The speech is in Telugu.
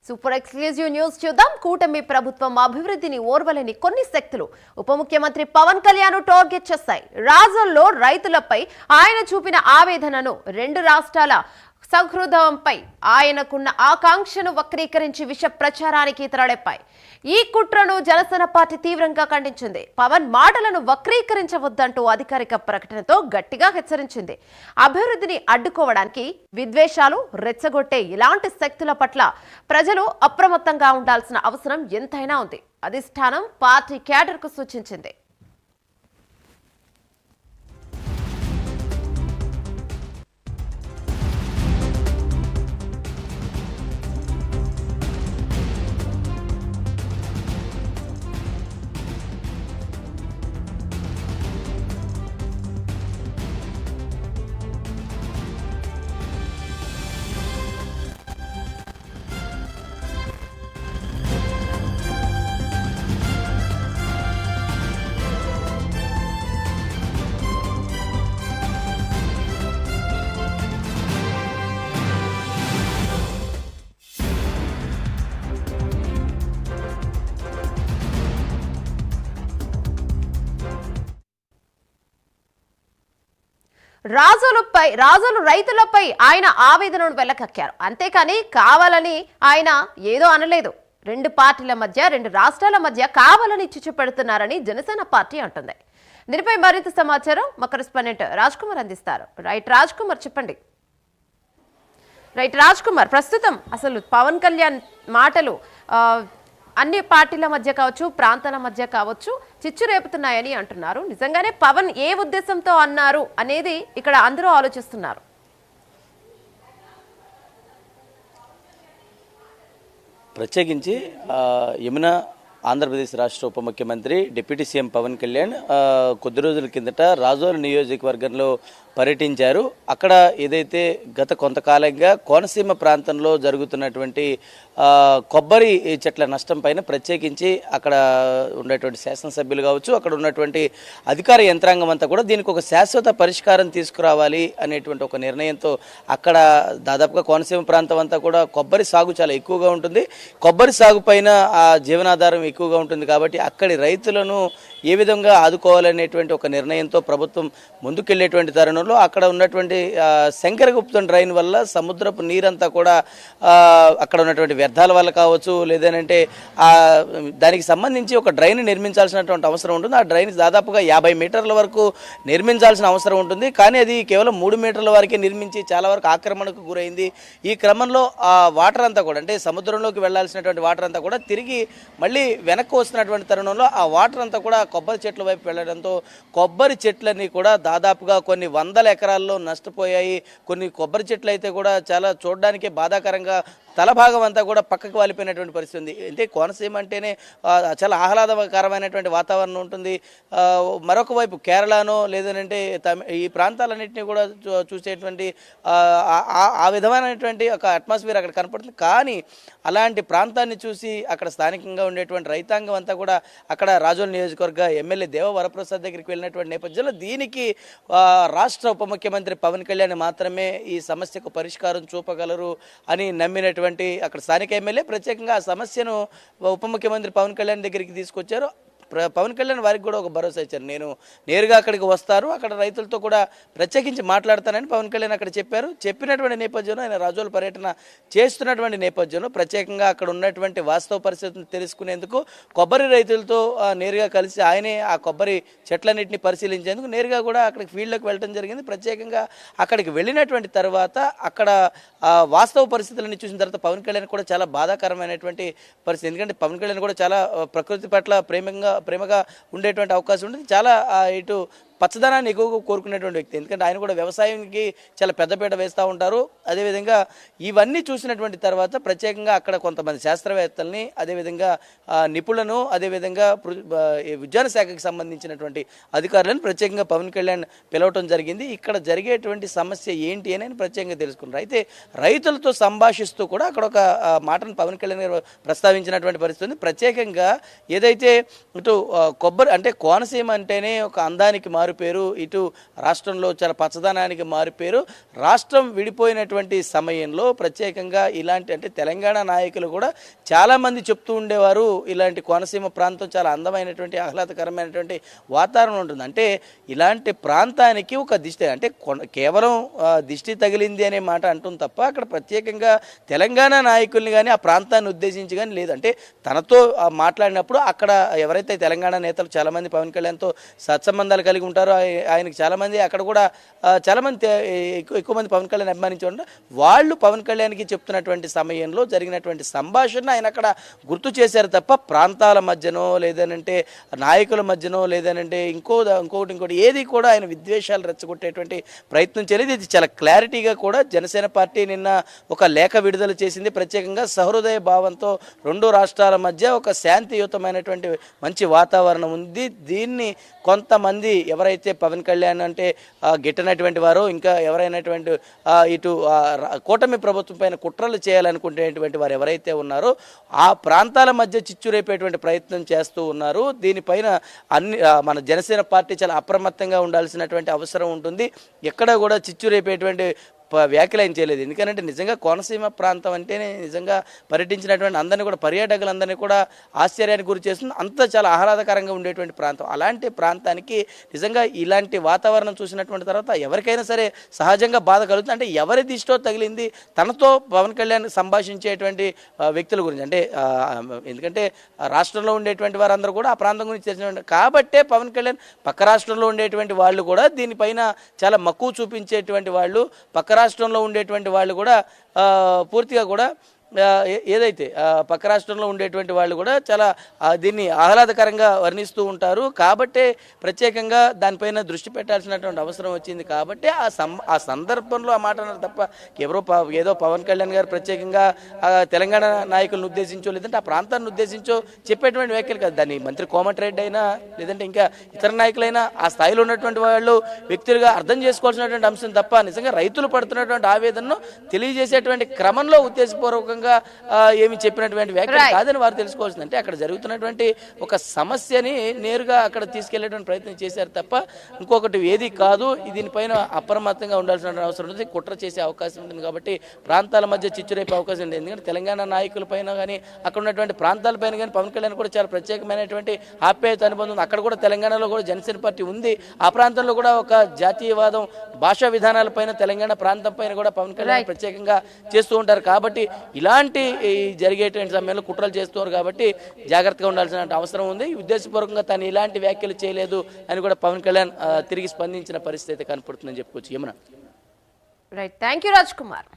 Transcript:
సూపర్ ఎక్స్క్లూజివ్ న్యూస్ చూద్దాం. కూటమి ప్రభుత్వం అభివృద్ధిని ఓర్వలేని కొన్ని శక్తులు ఉప ముఖ్యమంత్రి పవన్ కళ్యాణ్ టార్గెట్ చేశాయి. రాజుల్లో రైతులపై ఆయన చూపిన ఆవేదనను, రెండు రాష్ట్రాల సౌహృదంపై ఆయనకున్న ఆకాంక్షను వక్రీకరించి విష ప్రచారానికి తరలిపాయి. ఈ కుట్రను జనసేన పార్టీ తీవ్రంగా ఖండించింది. పవన్ మాటలను వక్రీకరించవద్దంటూ అధికారిక ప్రకటనతో గట్టిగా హెచ్చరించింది. అభివృద్ధిని అడ్డుకోవడానికి విద్వేషాలు రెచ్చగొట్టే ఇలాంటి శక్తుల పట్ల ప్రజలు అప్రమత్తంగా ఉండాల్సిన అవసరం ఎంతైనా ఉంది. అధిష్టానం పార్టీ క్యాడర్కు సూచించింది. రాజులు రైతులపై ఆయన ఆవేదనను వెల్లకక్కారు. అంతేకాని కావాలని ఆయన ఏదో అనలేదు. రెండు పార్టీల మధ్య, రెండు రాష్ట్రాల మధ్య కావాలని చిచ్చు పెడుతున్నారని జనసేన పార్టీ అంటుంది. దీనిపై మరింత సమాచారం మా కరెస్పాండెంట్ రాజ్ కుమార్ అందిస్తారు. రాజ్ కుమార్ చెప్పండి. రాజ్ కుమార్, ప్రస్తుతం అసలు పవన్ కళ్యాణ్ మాటలు అన్ని పార్టీల మధ్య కావచ్చు, ప్రాంతాల మధ్య కావచ్చు, చిచ్చు రేపుతున్నాయని అంటున్నారు. నిజంగానే పవన్ ఏ ఉద్దేశంతో అన్నారు అనేది ఇక్కడ అందరూ ఆలోచిస్తున్నారు. ప్రత్యేకించి యమునా ఆంధ్రప్రదేశ్ రాష్ట్ర ఉప ముఖ్యమంత్రి డిప్యూటీ సీఎం పవన్ కళ్యాణ్ కొద్ది రోజుల కిందట రాజోలు నియోజకవర్గంలో పర్యటించారు. అక్కడ ఏదైతే గత కొంతకాలంగా కోనసీమ ప్రాంతంలో జరుగుతున్నటువంటి కొబ్బరి చెట్ల నష్టం పైన ప్రత్యేకించి అక్కడ ఉన్నటువంటి శాసనసభ్యులు కావచ్చు, అక్కడ ఉన్నటువంటి అధికార యంత్రాంగం అంతా కూడా దీనికి ఒక శాశ్వత పరిష్కారం తీసుకురావాలి అనేటువంటి ఒక నిర్ణయంతో అక్కడ దాదాపుగా కోనసీమ ప్రాంతం అంతా కూడా కొబ్బరి సాగు చాలా ఎక్కువగా ఉంటుంది. కొబ్బరి సాగు పైన ఆ జీవనాధారం ఎక్కువగా ఉంటుంది కాబట్టి అక్కడి రైతులను ఏ విధంగా ఆదుకోవాలనేటువంటి ఒక నిర్ణయంతో ప్రభుత్వం ముందుకెళ్లేటువంటి తరుణంలో అక్కడ ఉన్నటువంటి శంకరగుప్తం డ్రైన్ వల్ల సముద్రపు నీరంతా కూడా అక్కడ ఉన్నటువంటి వ్యర్థాల వల్ల కావచ్చు, లేదంటే దానికి సంబంధించి ఒక డ్రైన్ నిర్మించాల్సినటువంటి అవసరం ఉంటుంది. ఆ డ్రైన్ దాదాపుగా 50 మీటర్ల వరకు నిర్మించాల్సిన అవసరం ఉంటుంది. కానీ అది కేవలం 3 మీటర్ల వరకే నిర్మించి చాలా వరకు ఆక్రమణకు గురైంది. ఈ క్రమంలో ఆ వాటర్ అంతా కూడా, అంటే సముద్రంలోకి వెళ్లాల్సినటువంటి వాటర్ అంతా కూడా తిరిగి మళ్ళీ వెనక్కి వస్తున్నటువంటి తరుణంలో ఆ వాటర్ అంతా కూడా కొబ్బరి చెట్ల వైపు వెళ్ళడంతో కొబ్బరి చెట్లన్నీ కూడా దాదాపుగా కొన్ని వందల ఎకరాల్లో నష్టపోయాయి. కొన్ని కొబ్బరి చెట్లు అయితే కూడా చాలా చూడడానికే బాధాకరంగా తలభాగం అంతా కూడా పక్కకు వాలిపోయినటువంటి పరిస్థితి ఉంది. అంటే కోనసీమ అంటేనే చాలా ఆహ్లాదకరమైనటువంటి వాతావరణం ఉంటుంది. మరొక వైపు కేరళనో లేదంటే ఈ ప్రాంతాలన్నింటినీ కూడా చూసేటువంటి ఆ విధమైనటువంటి ఒక అట్మాస్ఫియర్ అక్కడ కనపడుతుంది. కానీ అలాంటి ప్రాంతాన్ని చూసి అక్కడ స్థానికంగా ఉండేటువంటి రైతాంగం అంతా కూడా అక్కడ రాజోలు నియోజకవర్గ ఎమ్మెల్యే దేవ వరప్రసాద్ దగ్గరికి వెళ్ళినటువంటి నేపథ్యంలో దీనికి రాష్ట్ర ఉప ముఖ్యమంత్రి పవన్ కళ్యాణ్ మాత్రమే ఈ సమస్యకు పరిష్కారం చూపగలరు అని నమ్మినటువంటి అక్కడ స్థానిక ఎమ్మెల్యే ప్రత్యేకంగా ఆ సమస్యను ఉప ముఖ్యమంత్రి పవన్ కళ్యాణ్ దగ్గరికి తీసుకొచ్చారు. పవన్ కళ్యాణ్ వారికి కూడా ఒక భరోసా ఇచ్చారు. నేను నేరుగా అక్కడికి వస్తారు, అక్కడ రైతులతో కూడా ప్రత్యేకించి మాట్లాడతానని పవన్ కళ్యాణ్ అక్కడ చెప్పారు. చెప్పినటువంటి నేపథ్యంలో ఆయన రాజోలు పర్యటన చేస్తున్నటువంటి నేపథ్యంలో ప్రత్యేకంగా అక్కడ ఉన్నటువంటి వాస్తవ పరిస్థితులను తెలుసుకునేందుకు కొబ్బరి రైతులతో నేరుగా కలిసి ఆయనే ఆ కొబ్బరి చెట్లన్నింటినీ పరిశీలించేందుకు నేరుగా కూడా అక్కడికి ఫీల్డ్లోకి వెళ్ళడం జరిగింది. ప్రత్యేకంగా అక్కడికి వెళ్ళినటువంటి తర్వాత అక్కడ వాస్తవ పరిస్థితులను చూసిన తర్వాత పవన్ కళ్యాణ్ కూడా చాలా బాధాకరమైనటువంటి పరిస్థితి. ఎందుకంటే పవన్ కళ్యాణ్ కూడా చాలా ప్రకృతి పట్ల ప్రేమగా ఉండేటువంటి అవకాశం ఉంటుంది. చాలా ఇటు పచ్చదనాన్ని ఎక్కువగా కోరుకునేటువంటి వ్యక్తి. ఎందుకంటే ఆయన కూడా వ్యవసాయానికి చాలా పెద్దపీట వేస్తూ ఉంటారు. అదేవిధంగా ఇవన్నీ చూసినటువంటి తర్వాత ప్రత్యేకంగా అక్కడ కొంతమంది శాస్త్రవేత్తల్ని, అదేవిధంగా నిపుణులను, అదేవిధంగా విజ్ఞాన శాఖకి సంబంధించినటువంటి అధికారులను ప్రత్యేకంగా పవన్ కళ్యాణ్ పిలవటం జరిగింది. ఇక్కడ జరిగేటువంటి సమస్య ఏంటి అని ప్రత్యేకంగా తెలుసుకున్నారు. అయితే రైతులతో సంభాషిస్తూ కూడా అక్కడ ఒక మాటను పవన్ కళ్యాణ్ గారు ప్రస్తావించినటువంటి పరిస్థితి ఉంది. ప్రత్యేకంగా ఏదైతే ఇటు కొబ్బరి అంటే కోనసీమ అంటేనే ఒక అందానికి మారు మారుపేరు, ఇటు రాష్ట్రంలో చాలా పచ్చదనానికి మారుపేరు. రాష్ట్రం విడిపోయినటువంటి సమయంలో ప్రత్యేకంగా ఇలాంటి అంటే తెలంగాణ నాయకులు కూడా చాలామంది చెప్తూ ఉండేవారు, ఇలాంటి కోనసీమ ప్రాంతం చాలా అందమైనటువంటి ఆహ్లాదకరమైనటువంటి వాతావరణం ఉంటుంది. అంటే ఇలాంటి ప్రాంతానికి ఒక దిష్టి అంటే కేవలం దిష్టి తగిలింది అనే మాట అంటుంది తప్ప అక్కడ ప్రత్యేకంగా తెలంగాణ నాయకుల్ని కానీ ఆ ప్రాంతాన్ని ఉద్దేశించి కానీ లేదు. అంటే తనతో మాట్లాడినప్పుడు అక్కడ ఎవరైతే తెలంగాణ నేతలు చాలామంది పవన్ కళ్యాణ్తో సత్సంబంధాలు కలిగి ఉంటారో ఆయనకి చాలామంది అక్కడ కూడా చాలామంది ఎక్కువ మంది పవన్ కళ్యాణ్ అభిమానించి ఉంటారు. వాళ్ళు పవన్ కళ్యాణ్కి చెప్తున్నటువంటి సమయంలో జరిగినటువంటి సంభాషణ ఆయన అక్కడ గుర్తు చేశారు తప్ప ప్రాంతాల మధ్యనో లేదనంటే నాయకుల మధ్యనో లేదనంటే ఇంకోటి ఏది కూడా ఆయన విద్వేషాలు రెచ్చగొట్టేటువంటి ప్రయత్నం చేయలేదు. ఇది చాలా క్లారిటీగా కూడా జనసేన పార్టీ నిన్న ఒక లేఖ విడుదల చేసింది. ప్రత్యేకంగా సహృదయ భావంతో రెండు రాష్ట్రాల మధ్య ఒక శాంతియుతమైనటువంటి మంచి వాతావరణం ఉంది. దీన్ని కొంతమంది ఎవరైతే పవన్ కళ్యాణ్ అంటే గిట్టనటువంటి వారో ఇంకా ఎవరైనటువంటి ఇటు కూటమి ప్రభుత్వం పైన కుట్రలు చేయాలనుకునేటువంటి వారు ఎవరైతే ఉన్నారో ఆ ప్రాంతాల మధ్య చిచ్చు రేపేటువంటి ప్రయత్నం చేస్తూ ఉన్నారు. దీనిపైన మన జనసేన పార్టీ చాలా అప్రమత్తంగా ఉండాల్సినటువంటి అవసరం ఉంటుంది. ఎక్కడ కూడా చిచ్చు రేపేటువంటి వ్యాఖ్యలు ఏం చేయలేదు. ఎందుకంటే నిజంగా కోనసీమ ప్రాంతం అంటేనే నిజంగా పర్యటించినటువంటి అందరినీ కూడా పర్యాటకులందరినీ కూడా ఆశ్చర్యానికి గురి చేస్తుంది. అంత చాలా ఆహ్లాదకరంగా ఉండేటువంటి ప్రాంతం. అలాంటి ప్రాంతానికి నిజంగా ఇలాంటి వాతావరణం చూసినటువంటి తర్వాత ఎవరికైనా సరే సహజంగా బాధ కలుగుతుంది. అంటే ఎవరి దిష్టో తగిలింది తనతో పవన్ కళ్యాణ్ సంభాషించేటువంటి వ్యక్తుల గురించి అంటే ఎందుకంటే రాష్ట్రంలో ఉండేటువంటి వారందరూ కూడా ఆ ప్రాంతం గురించి తెలిసినటువంటి కాబట్టే పవన్ కళ్యాణ్ పక్క రాష్ట్రంలో ఉండేటువంటి వాళ్ళు కూడా దీనిపైన చాలా మక్కువ చూపించేటువంటి వాళ్ళు పక్క రాష్ట్రంలో ఉండేటువంటి వాళ్ళు కూడా పూర్తిగా కూడా ఏదైతే పక్క రాష్ట్రంలో ఉండేటువంటి వాళ్ళు కూడా చాలా దీన్ని ఆహ్లాదకరంగా వర్ణిస్తూ ఉంటారు. కాబట్టే ప్రత్యేకంగా దానిపైన దృష్టి పెట్టాల్సినటువంటి అవసరం వచ్చింది. కాబట్టి ఆ సందర్భంలో ఆ మాట అన్నారు తప్ప ఏదో పవన్ కళ్యాణ్ గారు ప్రత్యేకంగా తెలంగాణ నాయకులను ఉద్దేశించో లేదంటే ఆ ప్రాంతాన్ని ఉద్దేశించో చెప్పేటువంటి వ్యాఖ్యలు కాదు. దాన్ని మంత్రి కోమటిరెడ్డి అయినా లేదంటే ఇంకా ఇతర నాయకులైనా ఆ స్థాయిలో ఉన్నటువంటి వాళ్ళు వ్యక్తులుగా అర్థం చేసుకోవాల్సినటువంటి అంశం తప్ప నిజంగా రైతులు పడుతున్నటువంటి ఆవేదనను తెలియజేసేటువంటి క్రమంలో ఉద్దేశపూర్వకంగా ఏమి చెప్పినటువంటి వ్యాఖ్యలు కాదని వారు తెలుసుకోవాల్సింది. అంటే అక్కడ జరుగుతున్నటువంటి ఒక సమస్యని నేరుగా అక్కడ తీసుకెళ్లేటువంటి ప్రయత్నం చేశారు తప్ప ఇంకొకటి ఏది కాదు. దీనిపైన అప్రమత్తంగా ఉండాల్సిన అవసరం ఉంది. కుట్ర చేసే అవకాశం ఉంటుంది. కాబట్టి ప్రాంతాల మధ్య చిచ్చురేపే అవకాశం ఉంది. ఎందుకంటే తెలంగాణ నాయకుల పైన కానీ అక్కడ ఉన్నటువంటి ప్రాంతాలపైన కానీ పవన్ కళ్యాణ్ కూడా చాలా ప్రత్యేకమైనటువంటి ఆప్యాయత అనుబంధం ఉంది. అక్కడ కూడా తెలంగాణలో కూడా జనసేన పార్టీ ఉంది. ఆ ప్రాంతంలో కూడా ఒక జాతీయవాదం భాషా విధానాలపైన తెలంగాణ ప్రాంతం పైన కూడా పవన్ కళ్యాణ్ ప్రత్యేకంగా చేస్తూ ఉంటారు. కాబట్టి ఇలాంటి జరిగేటువంటి సమయంలో కుట్రలు చేస్తున్నారు. కాబట్టి జాగ్రత్తగా ఉండాల్సిన అవసరం ఉంది. ఉద్దేశపూర్వకంగా తను ఇలాంటి వ్యాఖ్యలు చేయలేదు అని కూడా పవన్ కళ్యాణ్ తిరిగి స్పందించిన పరిస్థితి కనపడుతుందని చెప్పుకోవచ్చు. Yamuna. Right, thank you Raj Kumar.